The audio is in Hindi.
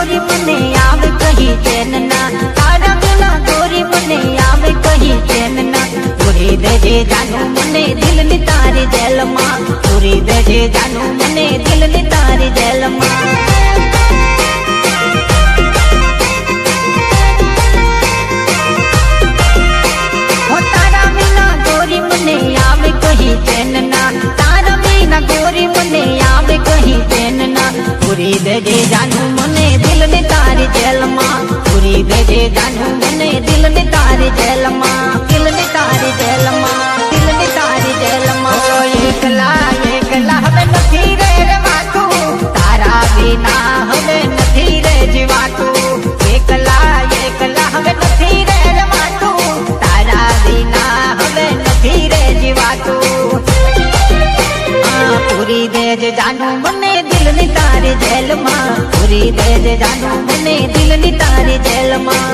ગોરી મને આવે કહી ચેન ના તારા વિના ગોરી મને આવે કહી ચેન ના પૂરી દેજે જાનું મને દિલ ની તારી જેલમાં પૂરી દેજે જાનું મને દિલ ની તારી જેલમાં पूरी देजे जानू मने दिल ने तारी जेल मां पूरी देजे जानू मने दिल ने तारी जेल मां दिल ने तारी जेल मां दिल ने तारी जेल मां एकला हमें नहीं रे रवातू तारा बिना हमें नहीं रे जीवातू एकला हमें नहीं रे रवातू तारा बिना हमें नहीं रे जीवातू पूरी देजे जानू मने दिल ने तारी जेल मां पूरी देजे जानू मने दिल ने तारी जेल मां